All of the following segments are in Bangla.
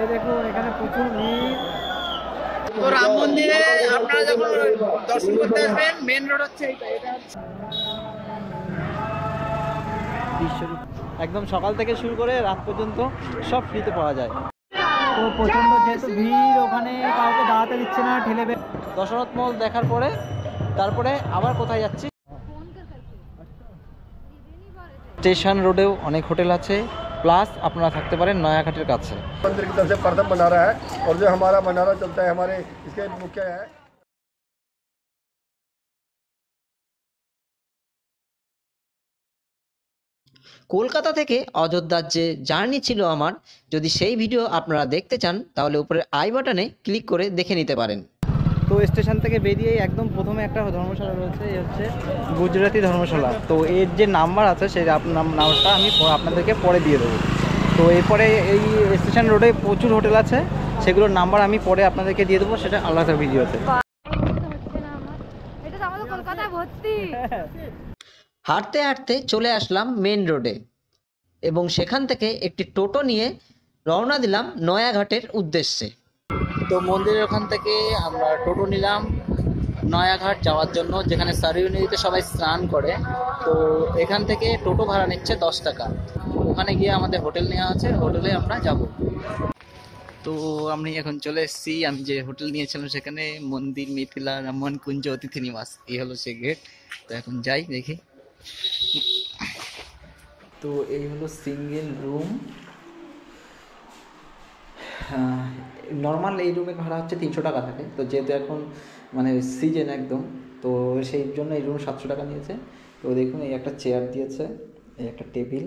এই দেখুন এখানে প্রচুর ভিড়। তো রাম মন্দিরে আপনারা যখন দর্শন করতে আসবেন মেন রোড হচ্ছে এটা বিশ্বরূপ একদম সকাল থেকে শুরু করে রাত পর্যন্ত সব ফ্রিতে পাওয়া যায়। তো প্রচণ্ড যেহেতু ভিড়, ওখানে কাউকে দাঁড়াতে দিচ্ছে না, ঠেলে দশরথ মহল দেখার পরে তারপরে আবার কোথায় যাচ্ছি, স্টেশন রোডেও অনেক হোটেল আছে, প্লাস আপনারা থাকতে পারেন নয়াঘাটের কাছে। मंदिर की तरफ से प्रथम भंडारा है और जो हमारा भंडारा चलता है हमारे इसके मुख्य है। কলকাতা থেকে অযোধ্যার যে জার্নি ছিল আমার, যদি সেই ভিডিও আপনারা দেখতে চান তাহলে উপরের আই বাটনে ক্লিক করে দেখে নিতে পারেন। তো স্টেশন থেকে বেরিয়ে একদম প্রথমে একটা ধর্মশালা রয়েছে, এই হচ্ছে গুজরাটি ধর্মশালা। তো এর যে নাম্বার আছে সেই নাম্বারটা আমি আপনাদেরকে পরে দিয়ে দেবো। তো এরপরে এই স্টেশন রোডে প্রচুর হোটেল আছে, সেগুলোর নাম্বার আমি পরে আপনাদেরকে দিয়ে দেবো, সেটা আলাদা ভিডিওতে। হাঁটতে হাঁটতে চলে আসলাম মেন রোডে এবং সেখান থেকে একটি টোটো নিয়ে রওনা দিলাম নয়াঘাটের উদ্দেশ্যে। তো মন্দিরের ওখান থেকে আমরা টোটো নিলাম নয়াঘাট যাওয়ার জন্য, যেখানে সারিউ নদীতে সবাই স্নান করে। তো এখান থেকে টোটো ভাড়া নিচ্ছে 10 টাকা। ওখানে গিয়ে আমাদের হোটেল নেওয়া আছে, হোটেলে আমরা যাব। তো আমি এখন চলে এসেছি, আমি যে হোটেল নিয়েছিলাম সেখানে, মন্দির মিথিলা রমন কুঞ্জ অতিথি নিবাস, এই হলো সে গেট। তো এখন যাই দেখি। তো এই হলো সিঙ্গেল রুম। নর্মাল এই রুমের ভাড়া হচ্ছে 300 টাকা থাকে। তো যেহেতু এখন মানে সিজন একদম, তো সেই জন্য এই রুম 700 টাকা নিয়েছে। তো দেখুন এই একটা চেয়ার দিয়েছে, এই একটা টেবিল,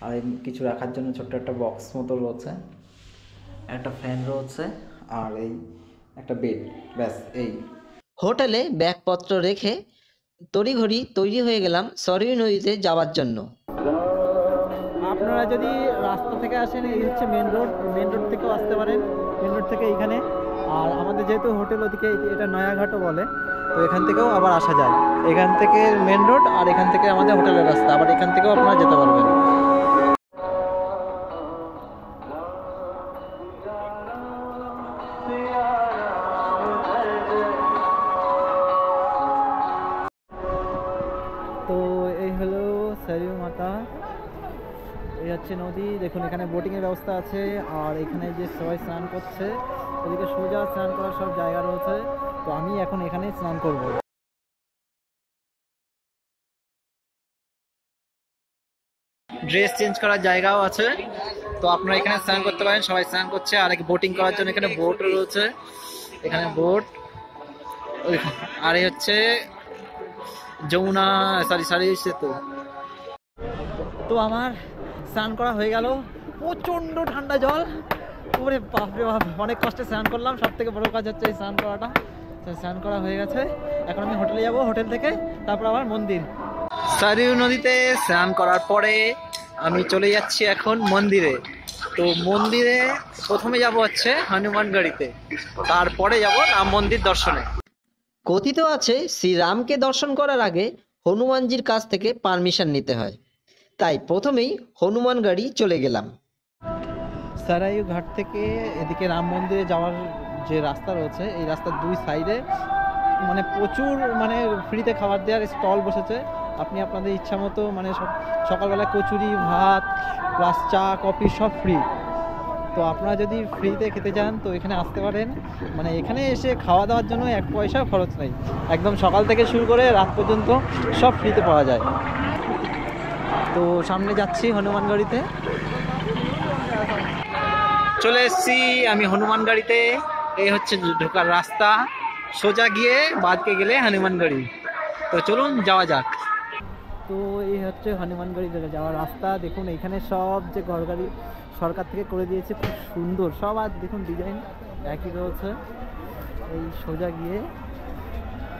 আর কিছু রাখার জন্য ছোট্ট একটা বক্স মতো রয়েছে, একটা ফ্যান রয়েছে, আর এই একটা বেড, ব্যাস এই। হোটেলে ব্যাগপত্র রেখে তড়িঘড়ি তৈরি হয়ে গেলাম সরিউ নদীতে যাওয়ার জন্য। আপনারা যদি রাস্তা থেকে আসেন, এই হচ্ছে মেন রোড, মেন রোড থেকেও আসতে পারেন, মেন রোড থেকে এইখানে। আর আমাদের যেহেতু হোটেল ওদিকে, এটা নয়াঘাটও বলে, তো এখান থেকেও আবার আসা যায়। এখান থেকে মেন রোড, আর এখান থেকে আমাদের হোটেলের রাস্তা, আবার এখান থেকেও আপনারা যেতে পারবেন। তো এই হলো সরিউ মাতা, এই হচ্ছে নদী। দেখুন এখানে বোটিংয়ের ব্যবস্থা আছে, আর এখানে যে সবাই স্নান করছে, ওদিকে সোজা স্নান করার সব জায়গা রয়েছে। তো আমি এখন এখানে স্নান করব। ড্রেস চেঞ্জ করার জায়গাও আছে, তো আপনারা এখানে স্নান করতে পারেন। সবাই স্নান করছে, আর বোটিং করার জন্য এখানে বোট রয়েছে, এখানে বোট। আর এই হচ্ছে যমুনা সারিউ সেতু। তো আমার স্নান করা হয়ে গেল, প্রচণ্ড ঠান্ডা জল, ওরে বাপরে বাপ, অনেক কষ্টে স্নান করলাম। সব থেকে বড় কাজ হচ্ছে এই স্নান করাটা। স্নান করা হয়ে গেছে, এখন আমি হোটেলে যাব, হোটেল থেকে তারপর আবার মন্দির। সারিউ নদীতে স্নান করার পরে আমি চলে যাচ্ছি এখন মন্দিরে। তো মন্দিরে প্রথমে যাব হচ্ছে হনুমানগড়িতে, তারপরে যাব রাম মন্দির দর্শনে। কথিত আছে শ্রীরামকে দর্শন করার আগে হনুমানজির কাছ থেকে পারমিশন নিতে হয়, তাই প্রথমেই হনুমানগড়ি চলে গেলাম। সারাইউ ঘাট থেকে এদিকে রাম মন্দিরে যাওয়ার যে রাস্তা রয়েছে, এই রাস্তার দুই সাইডে মানে প্রচুর মানে ফ্রিতে খাবার দেওয়ার স্টল বসেছে। আপনি আপনাদের ইচ্ছা মতো মানে সকালবেলা কচুরি ভাত প্লাস চা কফি সব ফ্রি। তো আপনারা যদি ফ্রিতে খেতে চান তো এখানে আসতে পারেন, মানে এখানে এসে খাওয়া দাওয়ার জন্য 1 পয়সাও খরচ নেই, একদম সকাল থেকে শুরু করে রাত পর্যন্ত সব ফ্রিতে পাওয়া যায়। তো সামনে যাচ্ছি হনুমানগড়িতে, চলে এসেছি আমি হনুমানগড়িতে। এই হচ্ছে ঢোকার রাস্তা, সোজা গিয়ে বাদকে গেলে হনুমানগড়ি। তো চলুন যাওয়া যাক। তো এই হচ্ছে হনুমানগড়ি যাওয়ার রাস্তা। দেখুন এখানে সব যে ঘরবাড়ি সরকার থেকে করে দিয়েছে, খুব সুন্দর সব, আর দেখুন ডিজাইন একই রয়েছে। এই সোজা গিয়ে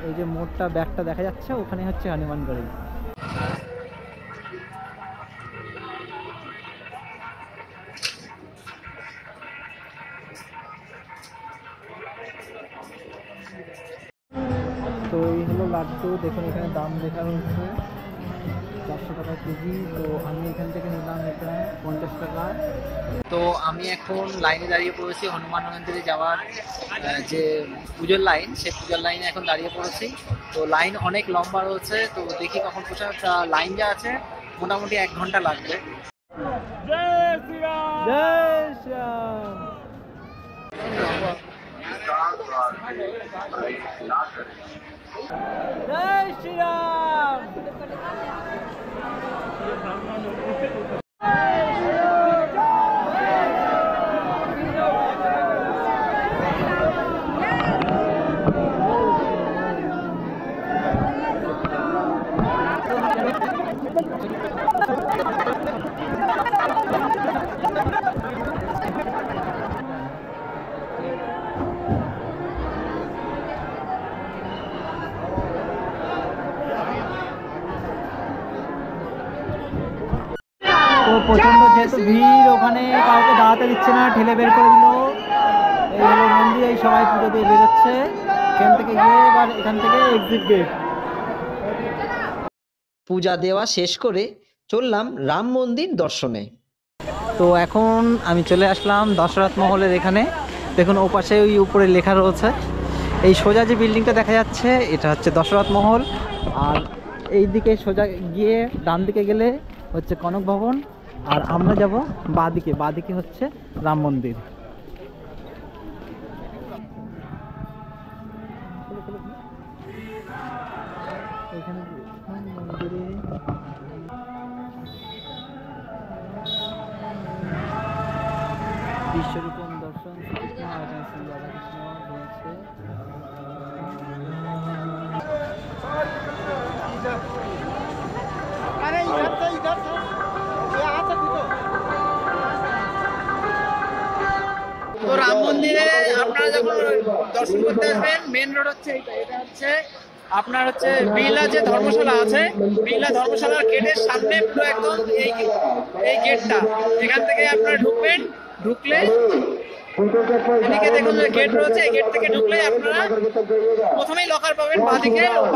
এই যে মোড়টা ব্যাগটা দেখা যাচ্ছে, ওখানে হচ্ছে হনুমানগড়ি। তো এই হলো লাড্ডু, দেখুন এখানে দাম লেখা হয়েছে। 400 টাকা কেজি। তো আমি এখান থেকে নিলাম এটা 50 টাকা। তো আমি এখন লাইনে দাঁড়িয়ে পড়েছি হনুমান মন্দিরে যাওয়ার যে পুজোর লাইন, সেই পুজোর লাইনে এখন দাঁড়িয়ে পড়েছি। তো লাইন অনেক লম্বা রয়েছে, তো দেখি কখন পৌঁছায়। লাইন যা আছে মোটামুটি 1 ঘন্টা লাগবে। জয় শ্রীরাম। জয় শ্রীরাম। তো প্রচন্ড যেহেতু ভিড়, ওখানে কাউকে দাঁড়াতে দিচ্ছে না, ঠেলে বের করে দিল। এই হলো মন্দির, এই সবাই পুজো দিয়ে বেরোচ্ছে এখান থেকে গিয়ে। এবার এখান থেকে এক্সিট গেট। পূজা দেওয়া শেষ করে চললাম রাম মন্দির দর্শনে। তো এখন আমি চলে আসলাম দশরথ মহলের এখানে। দেখুন ওপাশে ওই উপরে লেখা রয়েছে, এই সোজা যে বিল্ডিংটা দেখা যাচ্ছে এটা হচ্ছে দশরথ মহল। আর এই দিকে সোজা গিয়ে ডান দিকে গেলে হচ্ছে কনক ভবন। আর আমরা যাব বাঁদিকে, বাঁদিকে হচ্ছে রাম মন্দির। এখানে মন্দিরে বিশ্বরূপম দর্শন, শ্রীকৃষ্ণ আর এখানে শ্রী রাধাকৃষ্ণ রয়েছে। তো রাম মন্দিরে আপনারা যখন দর্শন করতে আসবেন, মেন রোড হচ্ছে এটা হচ্ছে আপনার হচ্ছে বিড়লা যে ধর্মশালা আছে, বিড়লা ধর্মশালার গেটের সামনে পুরো একদম এই গেটটা, এখান থেকে আপনারা ঢুকবেন। ঢুকলে এদিকে দেখুন গেট রয়েছে, এই গেট থেকে ঢুকলে আপনারা প্রথমেই লকার পাবেন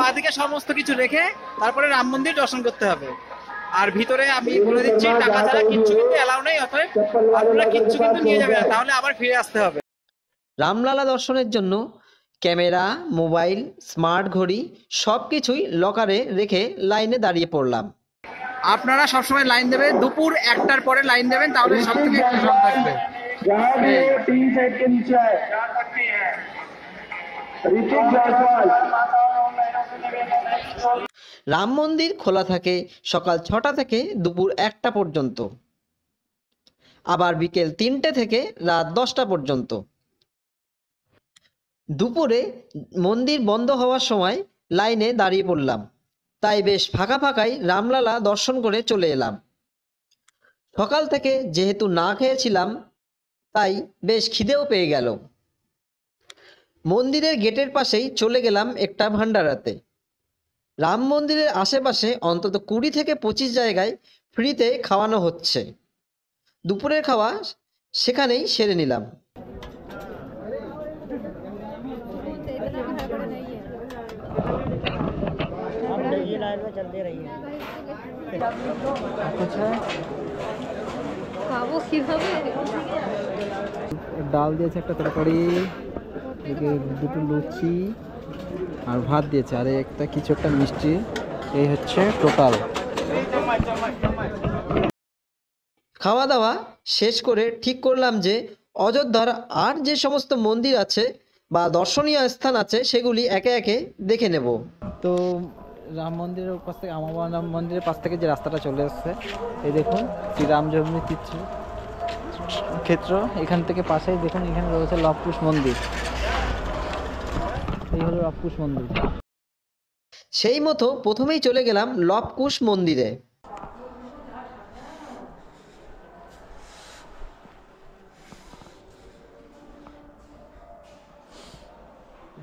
বাঁদিকে সমস্ত কিছু রেখে তারপরে রাম মন্দির দর্শন করতে হবে। আর ভিতরে আমি বলে দিচ্ছি টাকা ছাড়া কিচ্ছু কিন্তু এলাও নেই, অতএব আপনারা কিচ্ছু কিন্তু নিয়ে যাবেন না, তাহলে আবার ফিরে আসতে হবে। রামলালা দর্শনের জন্য ক্যামেরা, মোবাইল, স্মার্ট ঘড়ি সব কিছুই লকারে রেখে লাইনে দাঁড়িয়ে পড়লাম। আপনারা সবসময় লাইন দেবেন, দুপুর 1টার পরে লাইন দেবেন, তাহলে সব থেকে কম থাকবে। রাম মন্দির খোলা থাকে সকাল 6টা থেকে দুপুর 1টা পর্যন্ত, আবার বিকেল 3টে থেকে রাত 10টা পর্যন্ত। দুপুরে মন্দির বন্ধ হওয়ার সময় লাইনে দাঁড়িয়ে পড়লাম, তাই বেশ ফাঁকা ফাঁকাই রামলালা দর্শন করে চলে এলাম। সকাল থেকে যেহেতু না খেয়েছিলাম তাই বেশ খিদেও পেয়ে গেল। মন্দিরের গেটের পাশেই চলে গেলাম একটা ভান্ডারাতে। রাম মন্দিরের আশেপাশে অন্তত 20 থেকে 25 জায়গায় ফ্রিতে খাওয়ানো হচ্ছে। দুপুরের খাওয়া সেখানেই সেরে নিলাম। ডাল দিয়েছে, একটা তরকারি, দুটো লুচি আর ভাত দিয়েছে, আর একটা কিছু একটা মিষ্টি। এই হচ্ছে টোটাল। খাওয়া দাওয়া শেষ করে ঠিক করলাম যে অযোধ্যার আর যে সমস্ত মন্দির আছে বা দর্শনীয় স্থান আছে সেগুলি একে একে দেখে নেব। তো রাম মন্দিরের পাশ থেকে, আমার রাম মন্দিরের পাশ থেকে যে রাস্তাটা চলে আসছে, এই দেখুন শ্রীরাম জন্মী তীর্থ ক্ষেত্র। এখান থেকে পাশেই দেখুন এখানে রয়েছে লবকুশ মন্দির। এই হলো লবকুশ মন্দির। সেই মতো প্রথমেই চলে গেলাম লবকুশ মন্দিরে।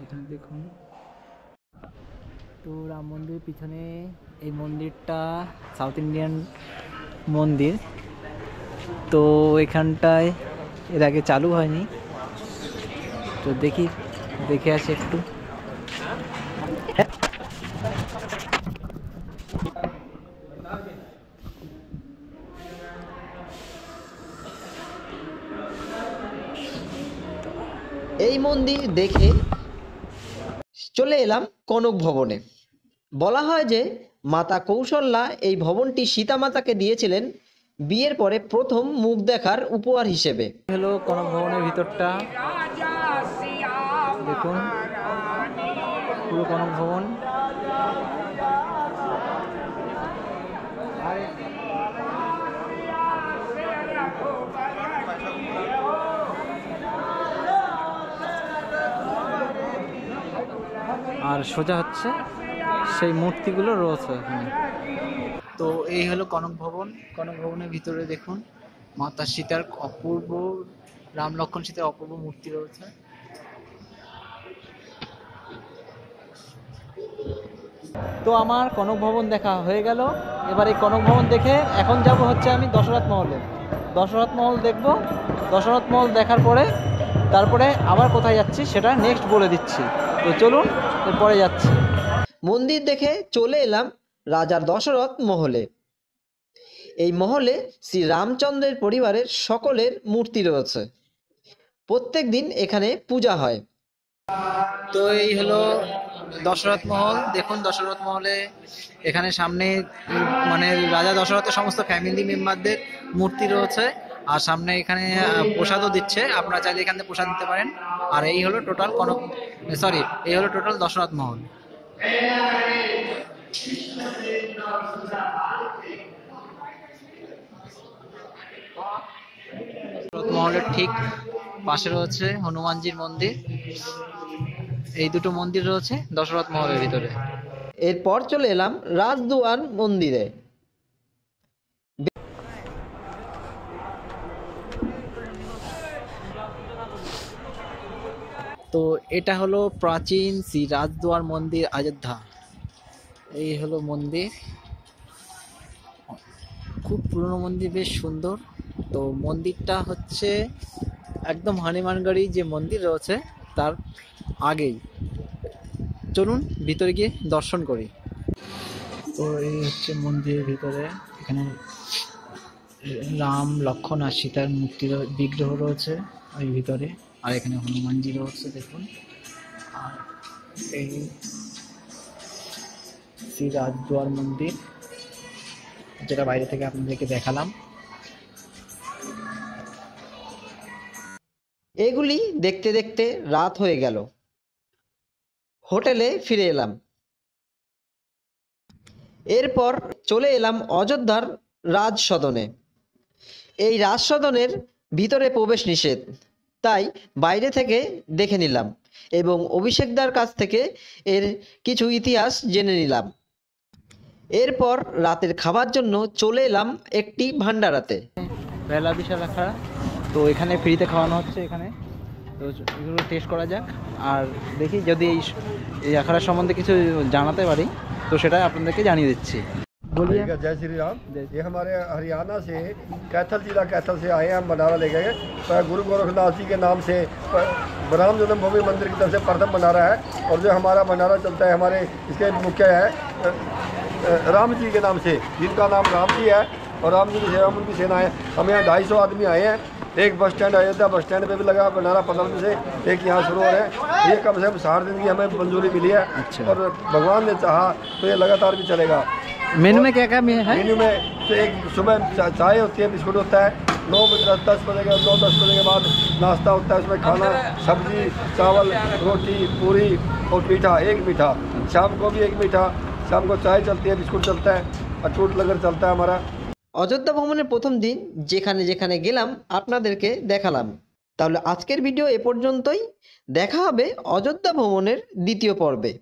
এখানে দেখুন, তো রাম মন্দির পিছনে এই মন্দিরটা সাউথ ইন্ডিয়ান মন্দির। তো এখানটায় এর আগে চালু হয়নি, তো দেখে আসি একটু। এই মন্দির দেখে চলে এলাম কনক ভবনে। বলা হয় যে মাতা কৌশল্যা এই ভবনটি সীতা মাতাকে দিয়েছিলেন বিয়ের পরে প্রথম মুখ দেখার উপহার হিসেবে। হলো কনক ভবনের ভিতরটা, দেখুন পুরো কনক ভবন। আর সোজা হচ্ছে সেই মূর্তিগুলো রয়েছে এখানে। তো এই হলো কনক ভবন। কনক ভবনের ভিতরে দেখুন মাতা সীতার অপূর্ব, রাম লক্ষ্মণ সীতার অপূর্ব মূর্তি রয়েছে। তো আমার কনক ভবন দেখা হয়ে গেল। এবার এই কনক ভবন দেখে এখন যাব হচ্ছে আমি দশরথ মহলে। দশরথ মহল দেখব। দশরথ মহল দেখার পরে তারপরে আবার কোথায় যাচ্ছি সেটা নেক্সট বলে দিচ্ছি। তো চলুন এরপরে যাচ্ছি। মন্দির দেখে চলে এলাম রাজার দশরথ মহলে। এই মহলে শ্রী রামচন্দ্রের পরিবারের সকলের মূর্তি রয়েছে। প্রত্যেক দিন এখানে পূজা হয়। তো এই হলো দশরথ মহল। দেখুন দশরথ মহলে এখানে সামনে মানে রাজা দশরথের সমস্ত ফ্যামিলি মেম্বারদের মূর্তি রয়েছে। আর সামনে এখানে প্রসাদও দিচ্ছে, আপনারা চাইলে এখান থেকে প্রসাদ দিতে পারেন। আর এই হলো টোটাল এই হলো টোটাল দশরথ মহল। দশরথ মহলের ঠিক পাশে রয়েছে হনুমানজির মন্দির। এই দুটো মন্দির রয়েছে দশরথ মহলের ভিতরে। এরপর চলে এলাম রাজদুয়ার মন্দিরে। তো এটা হলো প্রাচীন শ্রী রাজদুয়ার মন্দির, অযোধ্যা। এই হলো মন্দির, খুব পুরনো মন্দির, বেশ সুন্দর। তো মন্দিরটা হচ্ছে একদম হনুমানগড়ি যে মন্দির রয়েছে তার আগেই। চলুন ভিতরে গিয়ে দর্শন করি। তো এই হচ্ছে মন্দিরের ভিতরে, এখানে রাম লক্ষ্মণ আর সীতার মূর্তি বিগ্রহ রয়েছে ওই ভিতরে। আর এখানে হনুমানজি রয়েছে দেখুন। আর এই শ্রী রাজদুয়ার মন্দির, যেটা বাইরে থেকে আপনাদেরকে দেখালাম। এগুলি দেখতে দেখতে রাত হয়ে গেল। হোটেলে ফিরে এলাম। এরপর চলে এলাম অযোধ্যার রাজসদনে। এই রাজসদনের ভিতরে প্রবেশ নিষেধ, তাই বাইরে থেকে দেখে নিলাম এবং অভিষেকদার কাছ থেকে এর কিছু ইতিহাস জেনে নিলাম। এরপর রাতের খাবার জন্য চলে এলাম একটি ভান্ডারাতে। বেলা বিশাল আখড়া, তো এখানে ফ্রিতে খাওয়ানো হচ্ছে এখানে। তো এগুলো টেস্ট করা যাক, আর দেখি যদি এই আখড়ার সম্বন্ধে কিছু জানাতে পারি তো সেটা আপনাদেরকে জানিয়ে দিচ্ছি। बोलिए। जय श्री राम। ये हमारे हरियाणा से कैथल जिला कैथल से आए हैं, हम भंडारा लेके गए। गुरु गोरखनाथ जी के नाम से राम जन्मभूमि मंदिर की तरफ से प्रथम भंडारा है। और जो हमारा भंडारा चलता है, हमारे इसके मुख्य है राम जी के नाम से, जिनका नाम राम जी है और राम जी की सेवा में उनकी सेना है। हम यहाँ 250 आदमी आए हैं। एक bus stand Ayodhya bus stand पे भी लगा भंडारा 15 दिन से, एक यहाँ शुरू हो रहे हैं। ये कम से कम 60 दिन की हमें मंजूरी मिली है। अच्छा। और भगवान ने चाहा तो ये लगातार भी चलेगा। मेनू में क्या क्या है? मेन्यू में तो एक सुबह चाय होती है, बिस्कुट होता है। 9-10 बजे के 9-10 बजे के बाद नाश्ता होता है, उसमें खाना, सब्जी, चावल, रोटी, पूरी और मीठा, एक मीठा। शाम को भी एक मीठा, शाम को चाय चलती है, बिस्कुट चलता है, अटूट लंगर चलता है हमारा। অযোধ্যা ভ্রমণের প্রথম দিন যেখানে যেখানে গেলাম আপনাদেরকে দেখালাম। তাহলে আজকের ভিডিও এ পর্যন্তই। দেখা হবে অযোধ্যা ভ্রমণের দ্বিতীয় পর্বে।